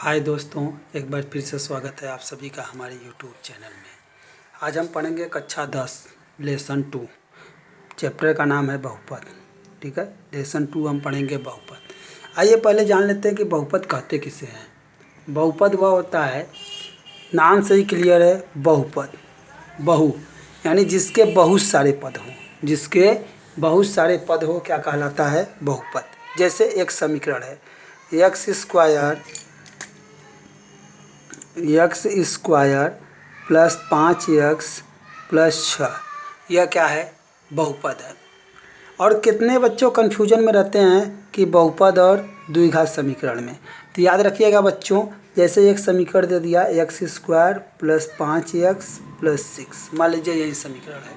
हाय दोस्तों, एक बार फिर से स्वागत है आप सभी का हमारे यूट्यूब चैनल में। आज हम पढ़ेंगे कक्षा 10 लेसन 2। चैप्टर का नाम है बहुपद। ठीक है, लेसन 2 हम पढ़ेंगे बहुपद। आइए पहले जान लेते हैं कि बहुपद कहते किसे हैं। बहुपद वह होता है, नाम से ही क्लियर है, बहुपद। बहु यानी जिसके बहुत सारे पद हों, जिसके बहुत सारे पद हो क्या कहलाता है? बहुपद। जैसे एक समीकरण है x square plus 5x plus 6, यह क्या है? बहुपद है। और कितने बच्चों कन्फ्यूजन में रहते हैं कि बहुपद और द्विघात समीकरण में। तो याद रखिएगा बच्चों, जैसे एक समीकरण दे दिया x square plus 5x plus 6, मान लीजिए यही समीकरण है,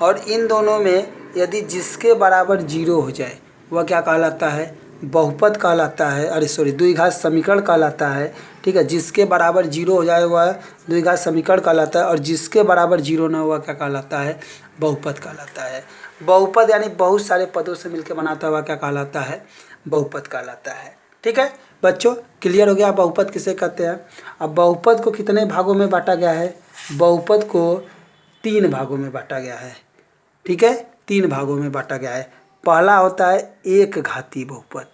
और इन दोनों में यदि जिसके बराबर 0 हो जाए वह क्या कहलाता है? बहुपद कहलाता है। अरे सॉरी, द्विघात समीकरण कहलाता है। ठीक है, जिसके बराबर 0 हो जाए वह द्विघात समीकरण कहलाता है, और जिसके बराबर 0 ना हुआ क्या कहलाता है? बहुपद कहलाता है। बहुपद यानी बहुत सारे पदों से मिलकर बनाता हुआ क्या कहलाता है? बहुपद कहलाता है। ठीक है बच्चों, क्लियर हो गया बहुपद किसे कहते हैं। अब बहुपद को कितने भागों में बांटा गया है? बहुपद को 3 भागों में बांटा गया है। ठीक है, 3 भागों में बांटा गया है। पहला होता है एक घाती बहुपद।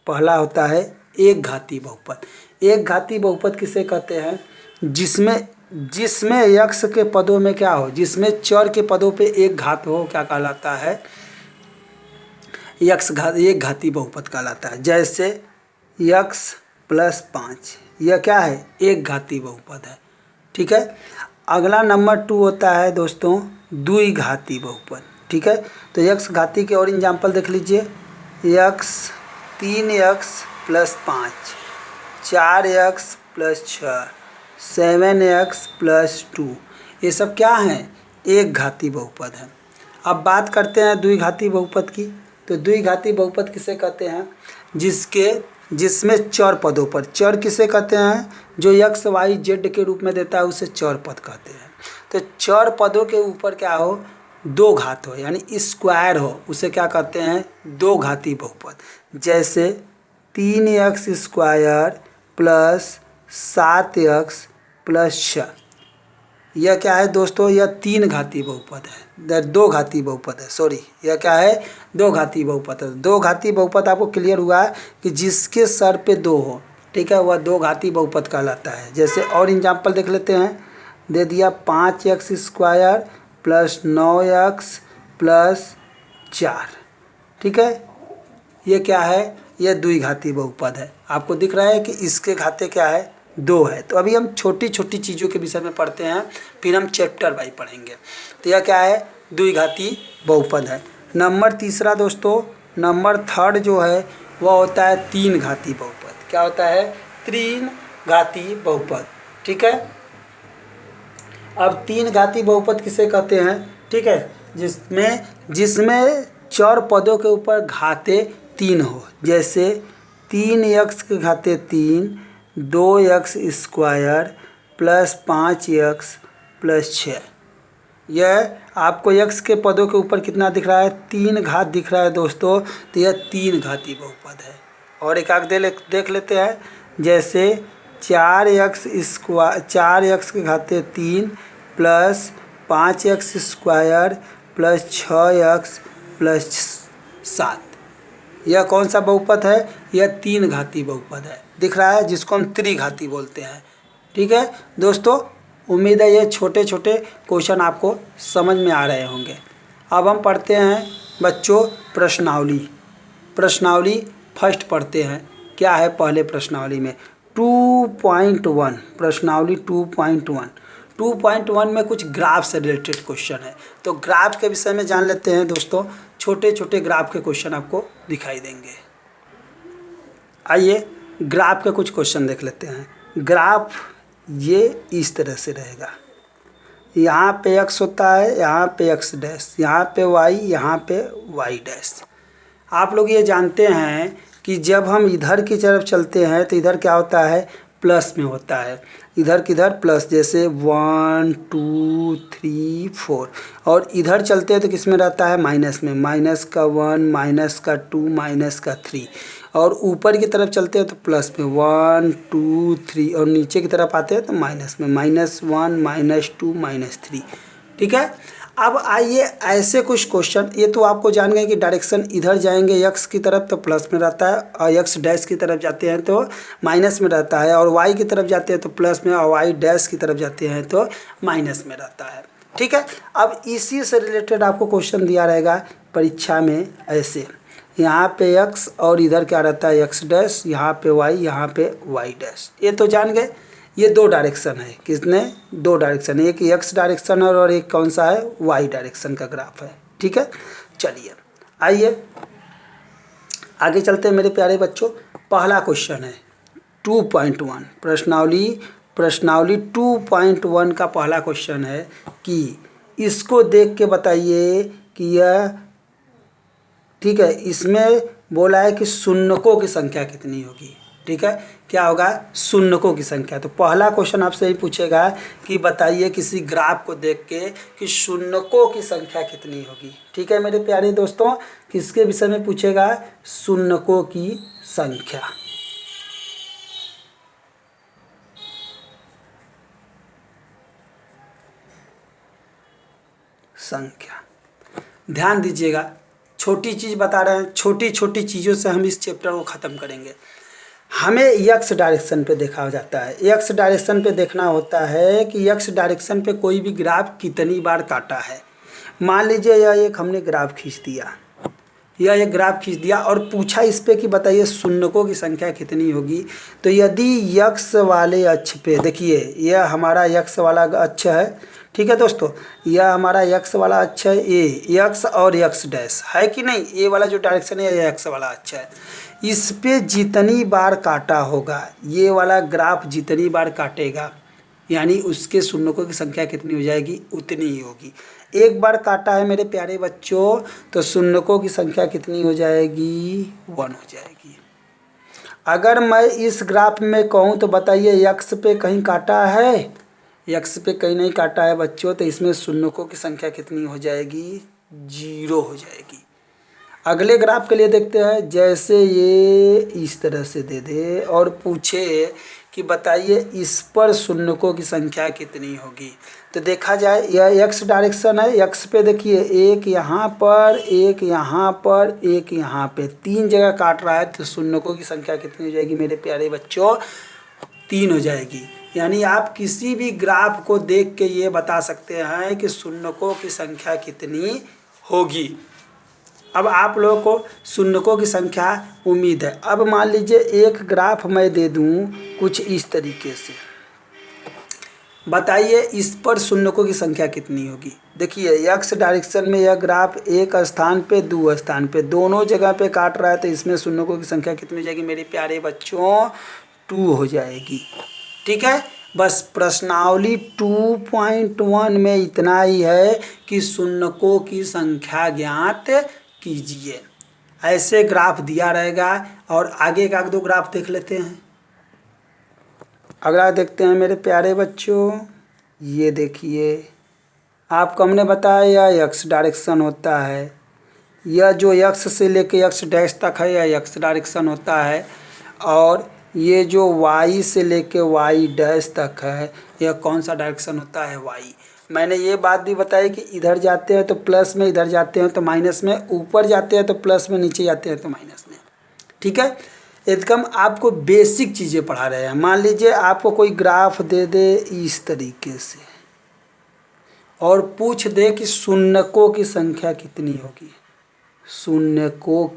पहला होता है एक घाती बहुपद। एक घाती बहुपद किसे कहते हैं? जिसमें यक्ष के पदों में क्या हो, जिसमें चर के पदों पे एक घात हो, क्या कहलाता है? एक घाती बहुपद कहलाता है। जैसे यक्ष प्लस 5, यह क्या है? एक घाती बहुपद है। ठीक है, अगला नंबर 2 होता है दोस्तों द्विघाती बहुपद। ठीक है, तो यक्ष घाती के और एग्जाम्पल देख लीजिए। यक्ष 3x plus 5, 4x plus 6, 7x plus 2, ये सब क्या हैं? एक घाती बहुपद है। अब बात करते हैं द्विघाती बहुपद की। तो द्विघाती बहुपद किसे कहते हैं? जिसमें चर पदों पर, चर किसे कहते हैं? जो एक्स वाई जेड के रूप में देता है उसे चर पद कहते हैं। तो चर पदों के ऊपर क्या हो? 2 घात हो, यानी स्क्वायर हो, उसे क्या कहते हैं? 2 घाती बहुपद। जैसे 3x square plus 7x plus 6, यह क्या है दोस्तों? यह 3 घाती बहुपद है, 2 घाती बहुपद है। सॉरी, यह क्या है? 2 घाती बहुपद है। 2 घाती बहुपद आपको क्लियर हुआ है कि जिसके सर पे 2 हो, ठीक है, वह 2 घाती बहुपद कहलाता है। जैसे और एग्जाम्पल देख लेते हैं। दे दिया 5x square plus 9x plus 4। ठीक है, ये क्या है? यह द्विघाती बहुपद है। आपको दिख रहा है कि इसके घाते क्या है? 2 है। तो अभी हम छोटी छोटी चीज़ों के विषय में पढ़ते हैं, फिर हम चैप्टर वाइज पढ़ेंगे। तो यह क्या है? द्विघाती बहुपद है। नंबर तीसरा दोस्तों, नंबर 3 जो है वह होता है 3 घाती बहुपद। क्या होता है? 3 घाती बहुपद। ठीक है, अब 3 घाती बहुपद किसे कहते हैं? ठीक है, जिसमें चर पदों के ऊपर घाते 3 हो। जैसे 3x के घाते 3, 2x square plus 5x plus 6। यह आपको x के पदों के ऊपर कितना दिख रहा है? 3 घात दिख रहा है दोस्तों। तो यह 3 घाती बहुपद है। और एक आग देख लेते हैं। जैसे 4x के घाते 3 plus 5x square plus 6x plus 7, यह कौन सा बहुपद है? यह 3 घाती बहुपद है। दिख रहा है, जिसको हम त्रिघाती बोलते हैं। ठीक है दोस्तों, उम्मीद है ये छोटे छोटे क्वेश्चन आपको समझ में आ रहे होंगे। अब हम पढ़ते हैं बच्चों प्रश्नावली। प्रश्नावली फर्स्ट पढ़ते हैं। क्या है पहले प्रश्नावली में? 2.1, प्रश्नावली 2.1। 2.1 में कुछ ग्राफ से रिलेटेड क्वेश्चन है। तो ग्राफ के विषय में जान लेते हैं दोस्तों। छोटे छोटे ग्राफ के क्वेश्चन आपको दिखाई देंगे। आइए ग्राफ के कुछ क्वेश्चन देख लेते हैं। ग्राफ ये इस तरह से रहेगा। यहाँ पे x होता है, यहाँ पे x डैश, यहाँ पे y, यहाँ पे y डैश। आप लोग ये जानते हैं कि जब हम इधर की तरफ चलते हैं तो इधर क्या होता है? प्लस में होता है। इधर किधर? प्लस। जैसे 1 2 3 4। और इधर चलते हैं तो किस में रहता है? माइनस में। -1, -2, -3। और ऊपर की तरफ चलते हैं तो प्लस में 1 2 3 और नीचे की तरफ आते हैं तो माइनस में -1 -2 -3। ठीक है। अब आइए ऐसे कुछ क्वेश्चन, ये तो आपको जान गए कि डायरेक्शन इधर जाएंगे यक्स की तरफ तो प्लस में रहता है और यक्स डैश की तरफ जाते हैं तो माइनस में रहता है, और वाई की तरफ जाते हैं तो प्लस में और वाई डैश की तरफ जाते हैं तो माइनस में रहता है। ठीक है। अब इसी से रिलेटेड आपको क्वेश्चन दिया रहेगा परीक्षा में ऐसे, यहाँ पे x और इधर क्या रहता है x डैश, यहाँ पे y, यहाँ पे y डैश। ये तो जान गए ये दो डायरेक्शन है, किसने, दो डायरेक्शन, एक x डायरेक्शन है और एक कौन सा है, y डायरेक्शन का ग्राफ है। ठीक है। चलिए आइए आगे चलते हैं मेरे प्यारे बच्चों। पहला क्वेश्चन है 2.1 प्रश्नावली 2.1 का पहला क्वेश्चन है कि इसको देख के बताइए कि यह, ठीक है, इसमें बोला है कि शून्यकों की संख्या कितनी होगी। ठीक है, क्या होगा, शून्यकों की संख्या। तो पहला क्वेश्चन आपसे ही पूछेगा कि बताइए किसी ग्राफ को देख के कि शून्यकों की संख्या कितनी होगी। ठीक है मेरे प्यारे दोस्तों, किसके विषय में पूछेगा, शून्यकों की संख्या। ध्यान दीजिएगा, छोटी चीज़ बता रहे हैं, छोटी छोटी चीज़ों से हम इस चैप्टर को ख़त्म करेंगे। हमें एक्स डायरेक्शन पे देखा जाता है, एक्स डायरेक्शन पे देखना होता है कि एक्स डायरेक्शन पे कोई भी ग्राफ कितनी बार काटा है। मान लीजिए यह एक हमने ग्राफ खींच दिया, यह एक ग्राफ खींच दिया और पूछा इस पे कि बताइए शून्यकों की संख्या कितनी होगी। तो यदि यक्स वाले अक्ष पे देखिए, यह हमारा यक्स वाला अक्ष है। ठीक है दोस्तों, यह हमारा यक्स वाला अक्ष है, ए यक्स और यक्स डैश है कि नहीं, ए वाला जो डायरेक्शन है यह यक्स वाला अक्ष है। इस पे जितनी बार काटा होगा, ये वाला ग्राफ जितनी बार काटेगा यानी उसके शून्यकों की संख्या कितनी हो जाएगी, उतनी ही होगी। एक बार काटा है मेरे प्यारे बच्चों तो शून्यकों की संख्या कितनी हो जाएगी, 1 हो जाएगी। अगर मैं इस ग्राफ में कहूँ तो बताइए यक्स पे कहीं काटा है, यक्स पे कहीं नहीं काटा है बच्चों, तो इसमें शून्यकों की संख्या कितनी हो जाएगी, 0 हो जाएगी। अगले ग्राफ के लिए देखते हैं, जैसे ये इस तरह से दे दे और पूछे कि बताइए इस पर शून्यकों की संख्या कितनी होगी। तो देखा जाए यह एक्स डायरेक्शन है, एक्स पे देखिए एक यहाँ पर, एक यहाँ पर, एक यहाँ पे, 3 जगह काट रहा है तो शून्यकों की संख्या कितनी हो जाएगी मेरे प्यारे बच्चों, 3 हो जाएगी। यानी आप किसी भी ग्राफ को देख के ये बता सकते हैं कि शून्यकों की संख्या कितनी होगी। अब आप लोगों को शून्यकों की संख्या उम्मीद है। अब मान लीजिए एक ग्राफ मैं दे दूं कुछ इस तरीके से, बताइए इस पर शून्यकों की संख्या कितनी होगी। देखिए एक्स डायरेक्शन में यह ग्राफ एक स्थान पे, दो स्थान पे, दोनों जगह पे काट रहा है तो इसमें शून्यकों की संख्या कितनी हो जाएगी मेरे प्यारे बच्चों, 2 हो जाएगी। ठीक है, बस प्रश्नावली 2.1 में इतना ही है कि शून्यकों की संख्या ज्ञात कीजिए। ऐसे ग्राफ दिया रहेगा और आगे का 2 ग्राफ देख लेते हैं। अगला देखते हैं मेरे प्यारे बच्चों, ये देखिए आपको हमने बताया यह एक्स डायरेक्शन होता है, यह जो एक्स से लेके एक्स डैश तक है यह एक्स डायरेक्शन होता है, और ये जो वाई से लेके वाई डैश तक है यह कौन सा डायरेक्शन होता है, वाई। मैंने ये बात भी बताई कि इधर जाते हैं तो प्लस में, इधर जाते हैं तो माइनस में, ऊपर जाते हैं तो प्लस में, नीचे जाते हैं तो माइनस में। ठीक है, एकदम आपको बेसिक चीज़ें पढ़ा रहे हैं। मान लीजिए आपको कोई ग्राफ दे दे इस तरीके से और पूछ दे कि शून्यकों की संख्या कितनी होगी, शून्यकों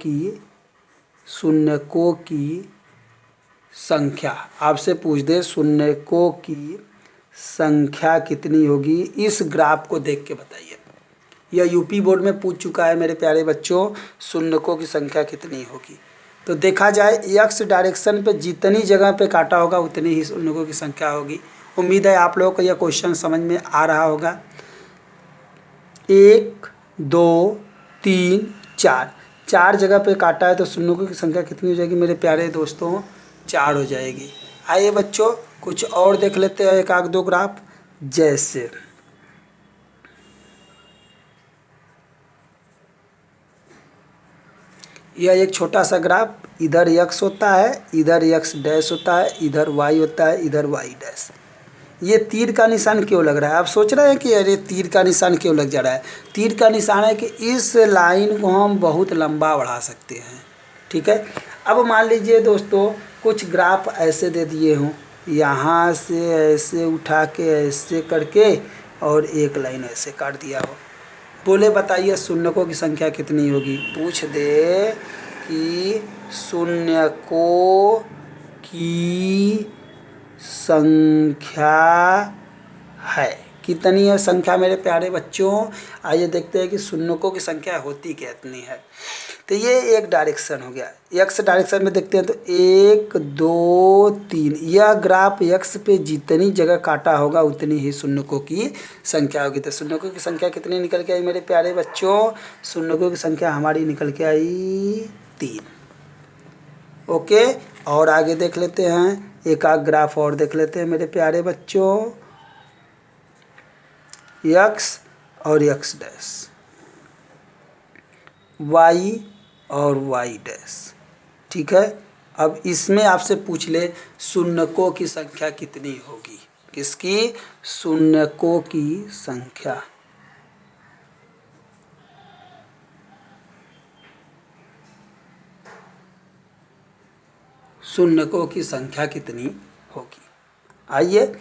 की संख्या आपसे पूछ दे, शून्यकों की संख्या कितनी होगी, इस ग्राफ को देख के बताइए। यह यूपी बोर्ड में पूछ चुका है मेरे प्यारे बच्चों, शून्यकों की संख्या कितनी होगी। तो देखा जाए एक्स डायरेक्शन पे जितनी जगह पे काटा होगा उतनी ही शून्यकों की संख्या होगी। उम्मीद है आप लोगों को यह क्वेश्चन समझ में आ रहा होगा। 1 2 3 4, 4 जगह पे काटा है तो शून्यकों की संख्या कितनी हो जाएगी मेरे प्यारे दोस्तों, 4 हो जाएगी। आइए बच्चों कुछ और देख लेते हैं, एक 2 ग्राफ। जैसे यह एक छोटा सा ग्राफ, इधर x होता है, इधर x डैश होता है, इधर y होता है, इधर y डैश। ये तीर का निशान क्यों लग रहा है? आप सोच रहे हैं कि अरे तीर का निशान क्यों लग जा रहा है? तीर का निशान है कि इस लाइन को हम बहुत लंबा बढ़ा सकते हैं। ठीक है, अब मान लीजिए दोस्तों कुछ ग्राफ ऐसे दे दिए हों, यहाँ से ऐसे उठा के ऐसे करके और एक लाइन ऐसे काट दिया हो। बोले बताइए शून्यकों की संख्या कितनी होगी? पूछ दे कि शून्यकों की संख्या है कितनी है संख्या मेरे प्यारे बच्चों? आइए देखते हैं कि शून्यकों की संख्या होती कितनी है। तो ये एक डायरेक्शन हो गया, एक्स डायरेक्शन में देखते हैं तो 1 2 3। यह ग्राफ एक्स पे जितनी जगह काटा होगा उतनी ही शून्यकों की संख्या होगी। तो शून्यकों की संख्या कितनी निकल के आई मेरे प्यारे बच्चों? शून्यकों की संख्या हमारी निकल के आई 3। ओके, और आगे देख लेते हैं, एक आध ग्राफ और देख लेते हैं मेरे प्यारे बच्चों। एक्स और एक्स डैश, वाई और वाई डैश। ठीक है, अब इसमें आपसे पूछ ले शून्यकों की संख्या कितनी होगी? किसकी? शून्यकों की संख्या। शून्यकों की संख्या कितनी होगी? आइए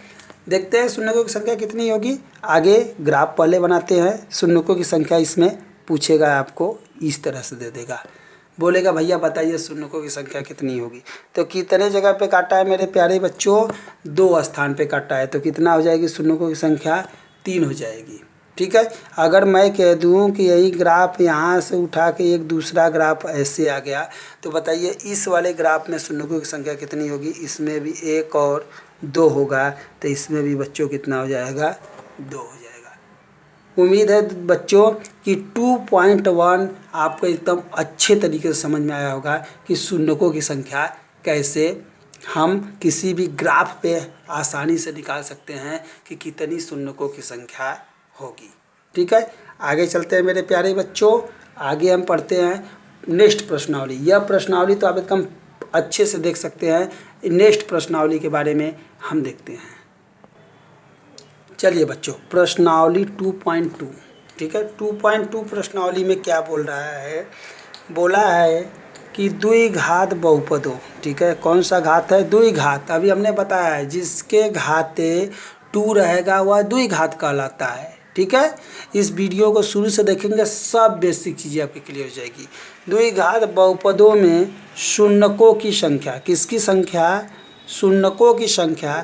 देखते हैं शून्यकों की संख्या कितनी होगी। आगे ग्राफ पहले बनाते हैं। शून्यकों की संख्या इसमें पूछेगा, आपको इस तरह से दे देगा, बोलेगा भैया बताइए शून्यकों की संख्या कितनी होगी। तो कितने जगह पे काटा है मेरे प्यारे बच्चों? 2 स्थान पे काटा है। तो कितना हो जाएगी शून्यकों की संख्या? 3 हो जाएगी। ठीक है, अगर मैं कह दूं कि यही ग्राफ यहाँ से उठा के एक दूसरा ग्राफ ऐसे आ गया, तो बताइए इस वाले ग्राफ में शून्यकों की संख्या कितनी होगी? इसमें भी 1 और 2 होगा, तो इसमें भी बच्चों कितना हो जाएगा? 2 हो जाएगा। उम्मीद है बच्चों कि 2.1 आपको एकदम अच्छे तरीके से समझ में आया होगा कि शून्यकों की संख्या कैसे हम किसी भी ग्राफ पे आसानी से निकाल सकते हैं कि कितनी शून्यकों की संख्या होगी। ठीक है, आगे चलते हैं मेरे प्यारे बच्चों। आगे हम पढ़ते हैं नेक्स्ट प्रश्नावली। यह प्रश्नावली तो आप एकदम अच्छे से देख सकते हैं। नेक्स्ट प्रश्नावली के बारे में हम देखते हैं। चलिए बच्चों, प्रश्नावली 2.2। ठीक है, 2.2 प्रश्नावली में क्या बोल रहा है? बोला है कि द्विघात बहुपदों। ठीक है, कौन सा घात है? द्विघात। अभी हमने बताया है जिसके घाते 2 रहेगा वह द्विघात कहलाता है। ठीक है, इस वीडियो को शुरू से देखेंगे, सब बेसिक चीज़ें आपकी क्लियर हो जाएगी। द्विघात बहुपदों में शून्यकों की संख्या, किसकी संख्या? शून्यकों की संख्या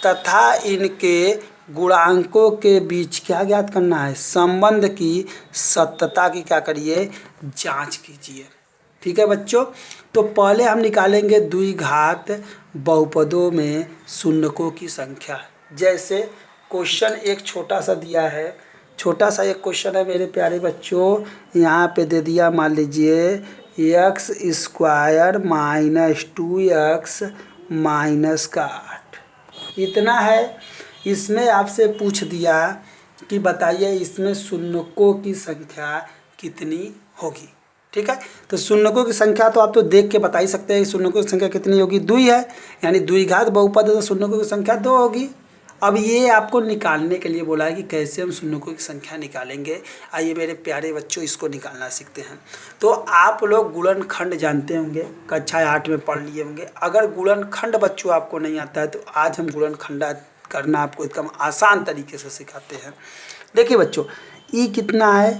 तथा इनके गुणांकों के बीच क्या ज्ञात करना है? संबंध की सत्यता की क्या करिए? जांच कीजिए। ठीक है बच्चों, तो पहले हम निकालेंगे द्विघात बहुपदों में शून्यकों की संख्या। जैसे क्वेश्चन एक छोटा सा दिया है, छोटा सा एक क्वेश्चन है मेरे प्यारे बच्चों। यहाँ पे दे दिया, मान लीजिए x² - 2x - 8 इतना है। इसमें आपसे पूछ दिया कि बताइए इसमें शून्यकों की संख्या कितनी होगी। ठीक है, तो शून्यकों की संख्या तो आप तो देख के बता ही सकते हैं शून्यकों की संख्या कितनी होगी। 2 है, यानी द्विघात बहुपद है तो शून्यकों की संख्या 2 होगी। अब ये आपको निकालने के लिए बोला है कि कैसे हम शून्यकों की संख्या निकालेंगे। आइए मेरे प्यारे बच्चों इसको निकालना सीखते हैं। तो आप लोग गुणनखंड जानते होंगे, कक्षा 8 में पढ़ लिए होंगे। अगर गुणनखंड बच्चों आपको नहीं आता है तो आज हम गुणनखंड करना आपको एकदम आसान तरीके से सिखाते हैं। देखिए बच्चों, ई कितना है?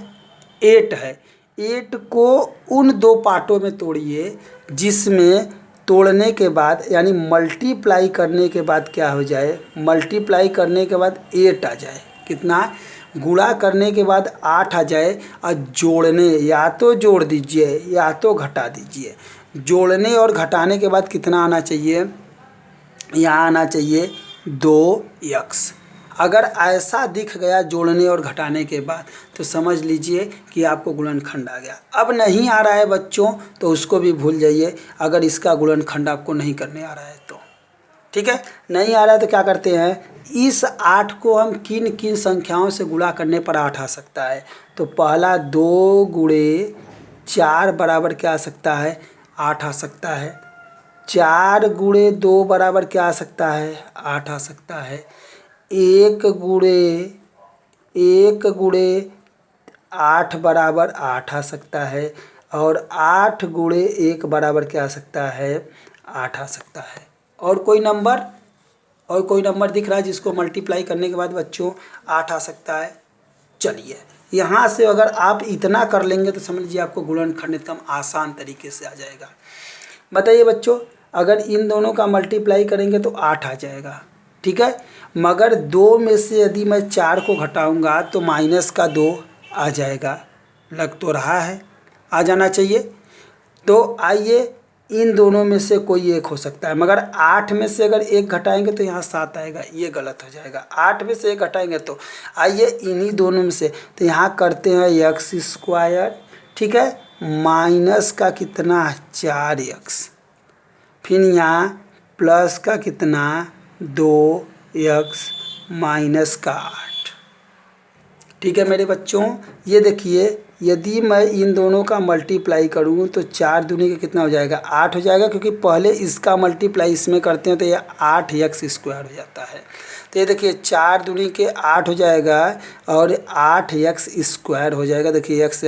8 है। 8 को उन 2 पार्टों में तोड़िए जिसमें तोड़ने के बाद यानी मल्टीप्लाई करने के बाद क्या हो जाए? मल्टीप्लाई करने के बाद 8 आ जाए। कितना? गुणा करने के बाद 8 आ जाए। और जोड़ने, या तो जोड़ दीजिए या तो घटा दीजिए। जोड़ने और घटाने के बाद कितना आना चाहिए? यहाँ आना चाहिए 2x। अगर ऐसा दिख गया जोड़ने और घटाने के बाद तो समझ लीजिए कि आपको गुणनखंड आ गया। अब नहीं आ रहा है बच्चों तो उसको भी भूल जाइए, अगर इसका गुणनखंड आपको नहीं करने आ रहा है तो। ठीक है, नहीं आ रहा है तो क्या करते हैं? इस 8 को हम किन किन संख्याओं से गुणा करने पर 8 आ सकता है? तो पहला 2 × 4 बराबर क्या आ सकता है, 8 आ सकता है। 4 गुणे 2 बराबर क्या आ सकता है, 8 आ सकता है। 1 गुणे 8 बराबर 8 आ सकता है। और 8 गुणे 1 बराबर क्या आ सकता है, 8 आ सकता है। और कोई नंबर दिख रहा है जिसको मल्टीप्लाई करने के बाद बच्चों 8 आ सकता है? चलिए, यहाँ से अगर आप इतना कर लेंगे तो समझ लीजिए आपको गुणनखंड एकदम आसान तरीके से आ जाएगा। बताइए बच्चों, अगर इन दोनों का मल्टीप्लाई करेंगे तो 8 आ जाएगा, ठीक है। मगर 2 में से यदि मैं 4 को घटाऊंगा तो माइनस का 2 आ जाएगा। लग तो रहा है आ जाना चाहिए। तो आइए, इन दोनों में से कोई एक हो सकता है, मगर 8 में से अगर 1 घटाएंगे तो यहाँ 7 आएगा, ये गलत हो जाएगा। 8 में से 1 घटाएंगे तो आइए इन्हीं दोनों में से, तो यहाँ करते हैं एक्स स्क्वायर, ठीक है, माइनस का कितना 4x, फिर यहाँ प्लस का कितना 2x माइनस का 8। ठीक है मेरे बच्चों, ये देखिए यदि मैं इन दोनों का मल्टीप्लाई करूँ तो 4 दूनी का कितना हो जाएगा, 8 हो जाएगा, क्योंकि पहले इसका मल्टीप्लाई इसमें करते हैं तो ये 8x स्क्वायर हो जाता है। तो ये देखिए 4 दूनी के 8 हो जाएगा और 8x स्क्वायर हो जाएगा। देखिए x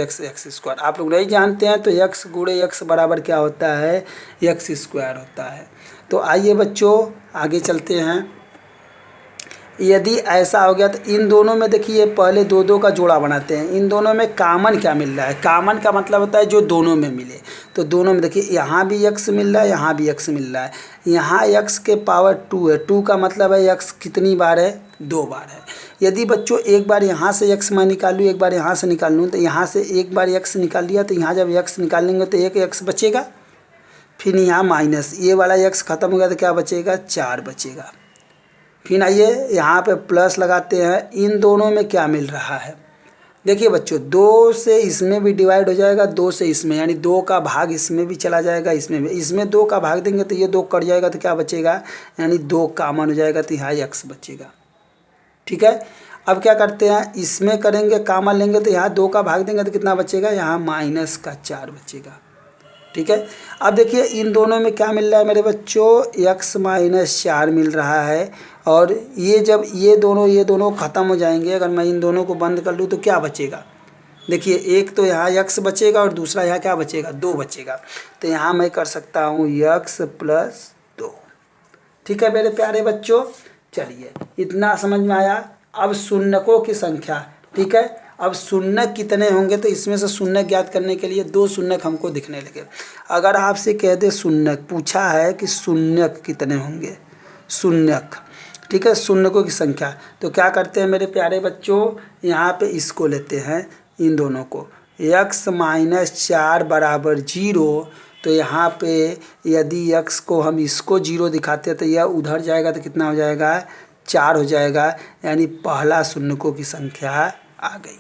स्क्वायर आप लोग नहीं जानते हैं तो x गुणे x बराबर क्या होता है, x स्क्वायर होता है। तो आइए बच्चों आगे चलते हैं। यदि ऐसा हो गया तो इन दोनों में देखिए पहले 2 का जोड़ा बनाते हैं। इन दोनों में कॉमन क्या मिल रहा है, कॉमन का मतलब होता है जो दोनों में मिले। तो दोनों में देखिए यहाँ भी x मिल रहा है, यहाँ भी x मिल रहा है। यहाँ x के पावर 2 है, 2 का मतलब है x कितनी बार है, 2 बार है। यदि बच्चों एक बार यहाँ से x मैं निकाल लूँ, एक बार यहाँ से निकाल लूँ, तो यहाँ से एक बार x निकाल लिया तो यहाँ जब x निकालेंगे तो एक x बचेगा, फिर यहाँ माइनस, ये वाला x खत्म हो गया तो क्या बचेगा, 4 बचेगा। फिर आइए यहाँ पे प्लस लगाते हैं। इन दोनों में क्या मिल रहा है, देखिए बच्चों 2 से इसमें भी डिवाइड हो जाएगा, 2 से इसमें, यानी 2 का भाग इसमें भी चला जाएगा, इसमें भी। इसमें 2 का भाग देंगे तो ये 2 कट जाएगा तो क्या बचेगा, यानी 2 कॉमन हो जाएगा तो यहाँ x बचेगा। ठीक है, अब क्या करते हैं, इसमें करेंगे कॉमन लेंगे तो यहाँ 2 का भाग देंगे तो कितना बचेगा, यहाँ माइनस का 4 बचेगा। ठीक है, अब देखिए इन दोनों में क्या मिल रहा है मेरे बच्चों, x माइनस 4 मिल रहा है। और ये जब ये दोनों ख़त्म हो जाएंगे, अगर मैं इन दोनों को बंद कर लूँ तो क्या बचेगा, देखिए एक तो यहाँ x बचेगा और दूसरा यहाँ क्या बचेगा, 2 बचेगा। तो यहाँ मैं कर सकता हूँ x प्लस 2। ठीक है मेरे प्यारे बच्चों, चलिए इतना समझ में आया। अब शून्यकों की संख्या, ठीक है, अब शून्यक कितने होंगे तो इसमें से शून्यक ज्ञात करने के लिए 2 शून्यक हमको दिखने लगे। अगर आपसे कह दे शून्यक, पूछा है कि शून्यक कितने होंगे, शून्यक, ठीक है, शून्यकों की संख्या, तो क्या करते हैं मेरे प्यारे बच्चों, यहाँ पे इसको लेते हैं, इन दोनों को, x माइनस 4 बराबर 0। तो यहाँ पे यदि x को हम इसको 0 दिखाते हैं तो यह उधर जाएगा तो कितना हो जाएगा, 4 हो जाएगा, यानी पहला शून्यकों की संख्या आ गई।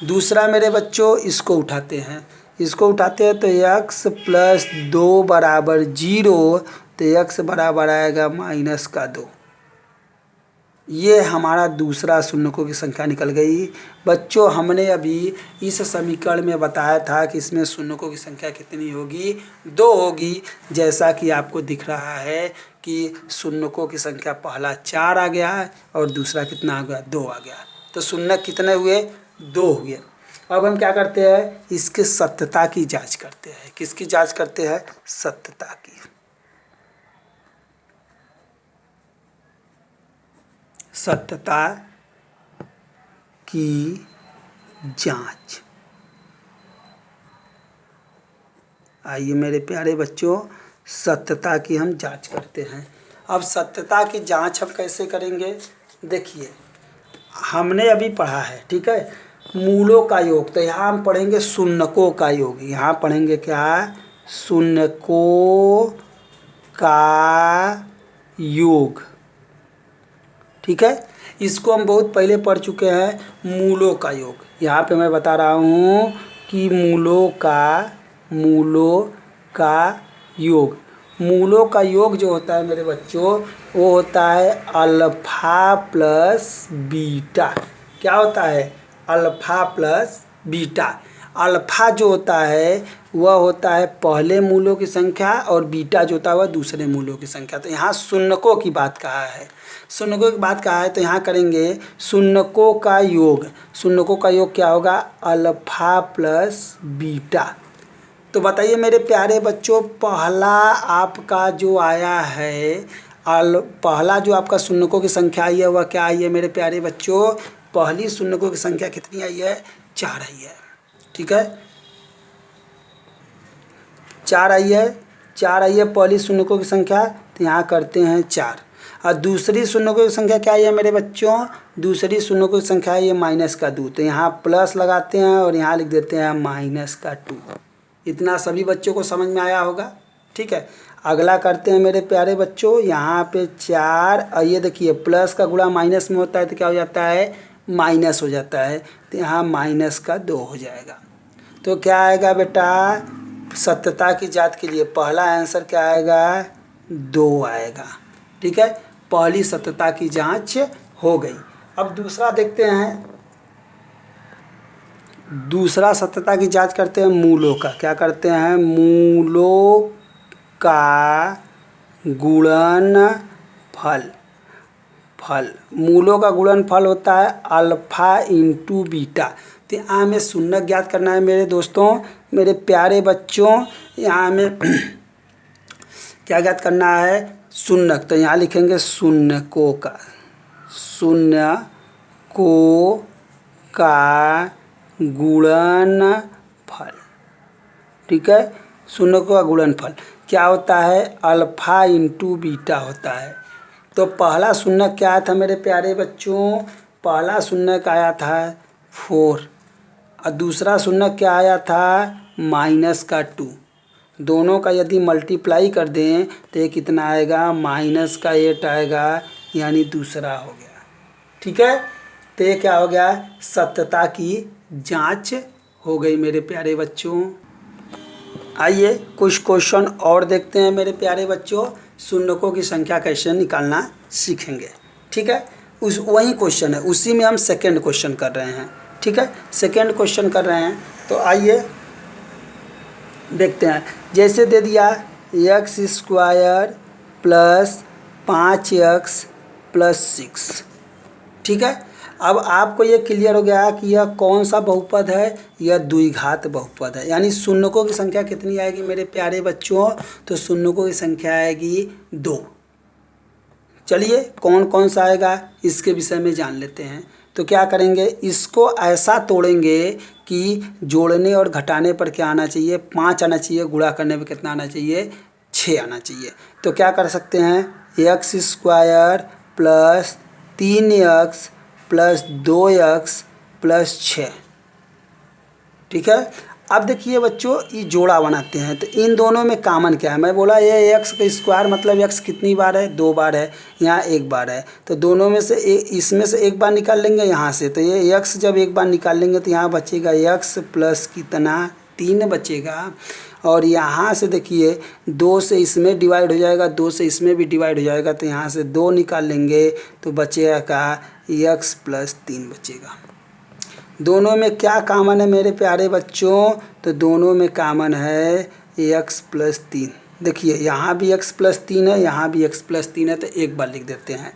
दूसरा मेरे बच्चों इसको उठाते हैं, इसको उठाते हैं तो x प्लस 2 बराबर 0, तो x बराबर आएगा माइनस का 2। ये हमारा दूसरा शून्यकों की संख्या निकल गई। बच्चों हमने अभी इस समीकरण में बताया था कि इसमें शून्यकों की संख्या कितनी होगी, 2 होगी। जैसा कि आपको दिख रहा है कि शून्यकों की संख्या पहला 4 आ गया है और दूसरा कितना आ गया, 2 आ गया। तो शून्यक कितने हुए, 2 हुए। अब हम क्या करते हैं, इसके सत्यता की जांच करते हैं। किसकी जांच करते हैं, सत्यता की। सत्यता की जांच। आइए मेरे प्यारे बच्चों, सत्यता की हम जांच करते हैं। अब सत्यता की जांच हम कैसे करेंगे, देखिए हमने अभी पढ़ा है, ठीक है, मूलों का योग। तो यहाँ हम पढ़ेंगे शून्यकों का योग। यहाँ पढ़ेंगे क्या, शून्यकों का योग। ठीक है, इसको हम बहुत पहले पढ़ चुके हैं, मूलों का योग। यहाँ पे मैं बता रहा हूँ कि मूलों का योग, मूलों का योग जो होता है मेरे बच्चों, वो होता है अल्फा प्लस बीटा। क्या होता है, अल्फा प्लस बीटा। अल्फा जो होता है वह होता है पहले मूलों की संख्या और बीटा जो होता है वह दूसरे मूलों की संख्या। तो यहाँ शून्यकों की बात कहा है, शून्यकों की बात कहा है, तो यहाँ करेंगे शून्यकों का योग। शून्यकों का योग क्या होगा? Alpha plus beta. तो बताइए मेरे प्यारे बच्चों, पहला आपका जो आया है पहला जो आपका शून्यकों की संख्या आई है वह क्या आई है मेरे प्यारे बच्चों? पहली शून्यकों की संख्या कितनी आई है? 4 आई है। ठीक है, 4 आई है, 4 आई है पहली शून्यकों की संख्या। तो यहाँ करते हैं 4। और दूसरी शून्यकों की संख्या क्या आई है मेरे बच्चों? दूसरी शून्यकों की संख्या है ये -2। तो यहाँ प्लस लगाते हैं और यहाँ लिख देते हैं -2। इतना सभी बच्चों को समझ में आया होगा। ठीक है, अगला करते हैं मेरे प्यारे बच्चों। यहाँ पे 4 और ये देखिए प्लस का गुणा माइनस में होता है तो क्या हो जाता है? माइनस हो जाता है। तो यहाँ -2 हो जाएगा। तो क्या आएगा बेटा? सत्यता की जांच के लिए पहला आंसर क्या आएगा? 2 आएगा। ठीक है, पहली सत्यता की जांच हो गई। अब दूसरा देखते हैं, दूसरा सत्यता की जांच करते हैं मूलों का। क्या करते हैं? मूलों का गुणनफल। मूलों का गुणनफल होता है अल्फा इंटू बीटा। तो यहाँ हमें शून्य ज्ञात करना है मेरे दोस्तों, मेरे प्यारे बच्चों। यहाँ हमें क्या ज्ञात करना है? शून्य। तो यहाँ लिखेंगे शून्यकों का, शून्यकों का गुणनफल। ठीक है, शून्यकों का गुणनफल क्या होता है? अल्फा इंटू बीटा होता है। तो पहला शून्य क्या आया था मेरे प्यारे बच्चों? पहला शून्य का आया था 4 और दूसरा शून्य क्या आया था? -2। दोनों का यदि मल्टीप्लाई कर दें तो ये कितना आएगा? -8 आएगा, यानी दूसरा हो गया। ठीक है, तो ये क्या हो गया? सत्यता की जांच हो गई मेरे प्यारे बच्चों। आइए कुछ क्वेश्चन और देखते हैं मेरे प्यारे बच्चों। शून्यकों की संख्या कैसे निकालना सीखेंगे। ठीक है, वही क्वेश्चन है, उसी में हम सेकेंड क्वेश्चन कर रहे हैं। ठीक है, सेकेंड क्वेश्चन कर रहे हैं। तो आइए देखते हैं। जैसे दे दिया x² + 5x + 6। ठीक है, अब आपको ये क्लियर हो गया कि यह कौन सा बहुपद है? यह द्विघात बहुपद है। यानी शून्यकों की संख्या कितनी आएगी मेरे प्यारे बच्चों? तो शून्यकों की संख्या आएगी 2। चलिए कौन कौन सा आएगा इसके विषय में जान लेते हैं। तो क्या करेंगे? इसको ऐसा तोड़ेंगे कि जोड़ने और घटाने पर क्या आना चाहिए? 5 आना चाहिए। गुणा करने पर कितना आना चाहिए? 6 आना चाहिए। तो क्या कर सकते हैं? x² + 3x + 2x + 6। ठीक है, अब देखिए बच्चों ये जोड़ा बनाते हैं। तो इन दोनों में कॉमन क्या है? मैं बोला ये x² मतलब x कितनी बार है? 2 बार है, यहाँ 1 बार है। तो दोनों में से इसमें से 1 बार निकाल लेंगे यहाँ से। तो ये x जब 1 बार निकाल लेंगे तो यहाँ बचेगा x + कितना? 3 बचेगा। और यहाँ से देखिए 2 से इसमें डिवाइड हो जाएगा, 2 से इसमें भी डिवाइड हो जाएगा। तो यहाँ से 2 निकाल लेंगे तो बचेगा का x + 3 बचेगा। दोनों में क्या कॉमन है मेरे प्यारे बच्चों? तो दोनों में कॉमन है x + 3। देखिए यहाँ भी x + 3 है, यहाँ भी x + 3 है। तो एक बार लिख देते हैं।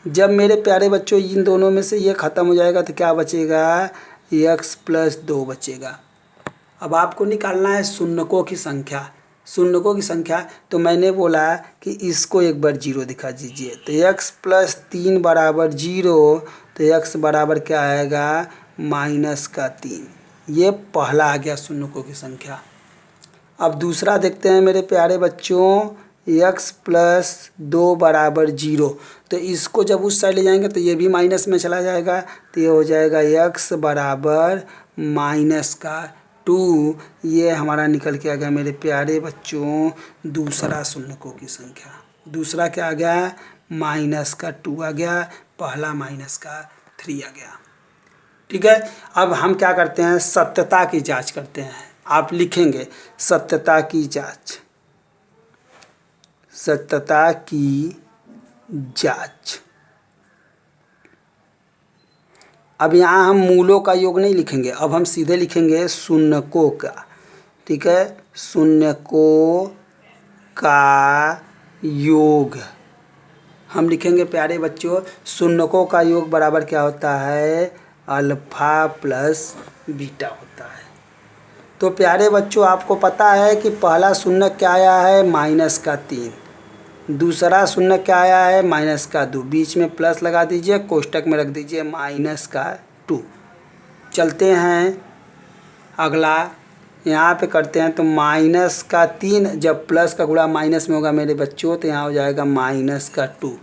जब मेरे प्यारे बच्चों इन दोनों में से ये ख़त्म हो जाएगा तो क्या बचेगा? x + 2 बचेगा। अब आपको निकालना है शून्यकों की संख्या। शून्यकों की संख्या तो मैंने बोला कि इसको एक बार 0 दिखा दीजिए। तो x + 3 = 0। तो x बराबर क्या आएगा? -3। ये पहला आ गया शून्यकों की संख्या। अब दूसरा देखते हैं मेरे प्यारे बच्चों। x + 2 = 0। तो इसको जब उस साइड ले जाएंगे तो ये भी माइनस में चला जाएगा। तो ये हो जाएगा x बराबर -2। ये हमारा निकल के आ गया मेरे प्यारे बच्चों दूसरा शून्यकों की संख्या। दूसरा क्या आ गया? -2 आ गया, पहला -3 आ गया। ठीक है, अब हम क्या करते हैं? सत्यता की जांच करते हैं। आप लिखेंगे सत्यता की जांच, सत्यता की जांच। अब यहाँ हम मूलों का योग नहीं लिखेंगे, अब हम सीधे लिखेंगे शून्यकों का। ठीक है, शून्यकों का योग हम लिखेंगे प्यारे बच्चों। शून्यकों का योग बराबर क्या होता है, अल्फा प्लस बीटा होता है। तो प्यारे बच्चों आपको पता है कि पहला शून्य क्या आया है, -3, दूसरा शून्य क्या आया है, -2, बीच में प्लस लगा दीजिए, कोष्टक में रख दीजिए -2। चलते हैं अगला, यहाँ पे करते हैं तो -3 जब प्लस का गुणा माइनस में होगा मेरे बच्चों तो यहाँ हो जाएगा -2,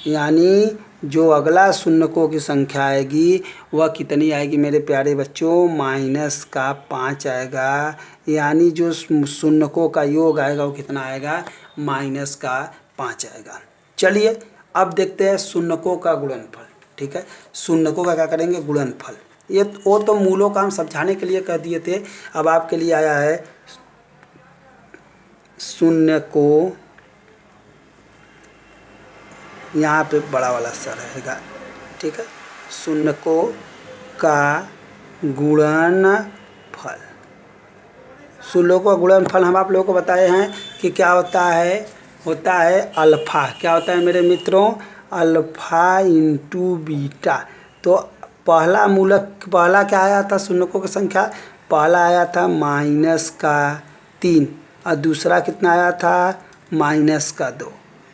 यानी जो अगला शून्यकों की संख्या आएगी वह कितनी आएगी मेरे प्यारे बच्चों, -5 आएगा। यानी जो शून्यकों का योग आएगा वो कितना आएगा, -5 आएगा। चलिए अब देखते हैं शून्यकों का गुणनफल। ठीक है, शून्यकों का क्या करेंगे, गुणनफल। ये वो तो मूलों का हम समझाने के लिए कह दिए थे, अब आपके लिए आया है शून्यकों, यहाँ पे बड़ा वाला सा रहेगा। ठीक है, शून्यकों का गुणनफल। शून्यों का गुणनफल हम आप लोगों को बताए हैं कि क्या होता है अल्फ़ा। क्या होता है मेरे मित्रों, अल्फ़ा इंटू बीटा। तो पहला क्या आया था शून्यकों की संख्या, पहला आया था -3 और दूसरा कितना आया था, -2।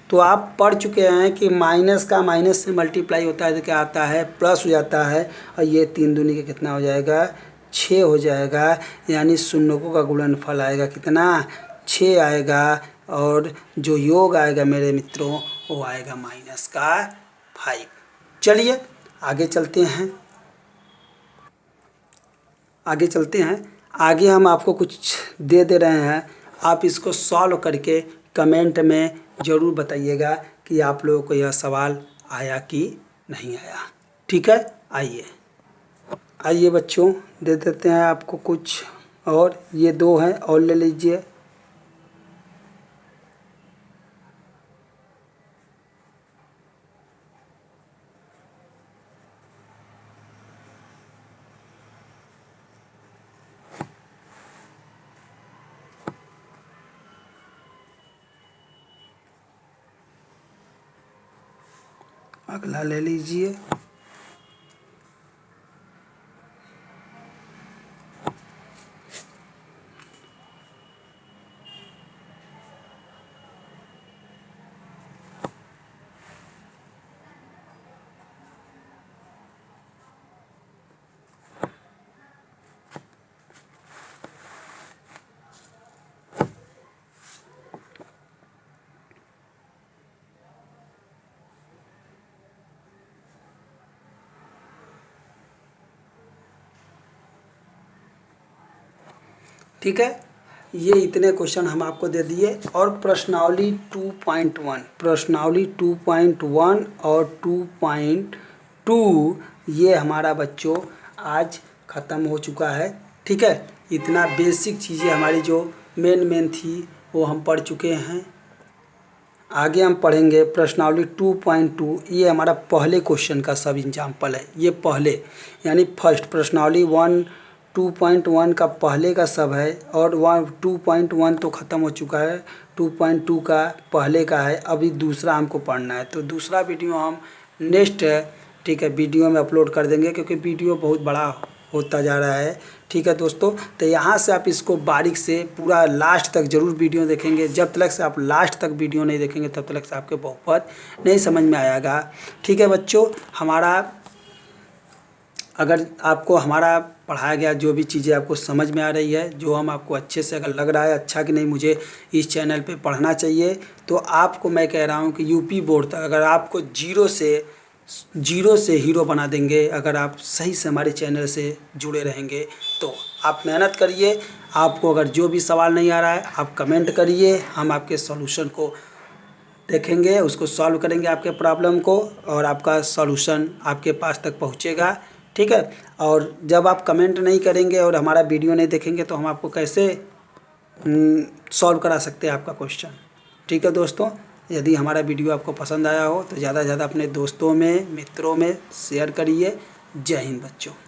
तो आप पढ़ चुके हैं कि माइनस का माइनस से मल्टीप्लाई होता है तो क्या आता है, प्लस हो जाता है, और ये 3 दूनी का कितना हो जाएगा, 6 हो जाएगा। यानी शून्यकों का गुणनफल आएगा कितना, 6 आएगा, और जो योग आएगा मेरे मित्रों वो आएगा -5। चलिए आगे चलते हैं, आगे हम आपको कुछ दे रहे हैं, आप इसको सॉल्व करके कमेंट में ज़रूर बताइएगा कि आप लोगों को यह सवाल आया कि नहीं आया। ठीक है, आइए बच्चों दे देते हैं आपको कुछ, और ये 2 हैं और ले लीजिए। अगला ले लीजिए। ठीक है, ये इतने क्वेश्चन हम आपको दे दिए, और प्रश्नावली 2.1 और 2.2 ये हमारा बच्चों आज ख़त्म हो चुका है। ठीक है, इतना बेसिक चीज़ें हमारी जो मेन थी वो हम पढ़ चुके हैं। आगे हम पढ़ेंगे प्रश्नावली 2.2, ये हमारा पहले क्वेश्चन का सब एग्जाम्पल है। ये पहले यानी फर्स्ट, प्रश्नावली 2.1 का पहले का सब है, और 2.1 तो ख़त्म हो चुका है, 2.2 का पहले का है। अभी दूसरा हमको पढ़ना है, तो दूसरा वीडियो हम नेक्स्ट, ठीक है, वीडियो में अपलोड कर देंगे, क्योंकि वीडियो बहुत बड़ा होता जा रहा है। ठीक है दोस्तों, तो यहाँ से आप इसको बारीक से पूरा लास्ट तक ज़रूर वीडियो देखेंगे। जब तक से आप लास्ट तक वीडियो नहीं देखेंगे तब तक से आपके बहुत नहीं समझ में आएगा। ठीक है बच्चों, अगर आपको हमारा पढ़ाया गया जो भी चीज़ें आपको समझ में आ रही है, जो हम आपको अच्छे से अगर लग रहा है अच्छा कि नहीं मुझे इस चैनल पे पढ़ना चाहिए, तो आपको मैं कह रहा हूँ कि यूपी बोर्ड तक अगर आपको जीरो से हीरो बना देंगे, अगर आप सही से हमारे चैनल से जुड़े रहेंगे तो आप मेहनत करिए। आपको अगर जो भी सवाल नहीं आ रहा है आप कमेंट करिए, हम आपके सॉल्यूशन को देखेंगे, उसको सॉल्व करेंगे आपके प्रॉब्लम को, और आपका सॉल्यूशन आपके पास तक पहुँचेगा। ठीक है, और जब आप कमेंट नहीं करेंगे और हमारा वीडियो नहीं देखेंगे तो हम आपको कैसे सॉल्व करा सकते हैं आपका क्वेश्चन। ठीक है दोस्तों, यदि हमारा वीडियो आपको पसंद आया हो तो ज़्यादा से ज़्यादा अपने दोस्तों में, मित्रों में शेयर करिए। जय हिंद बच्चों।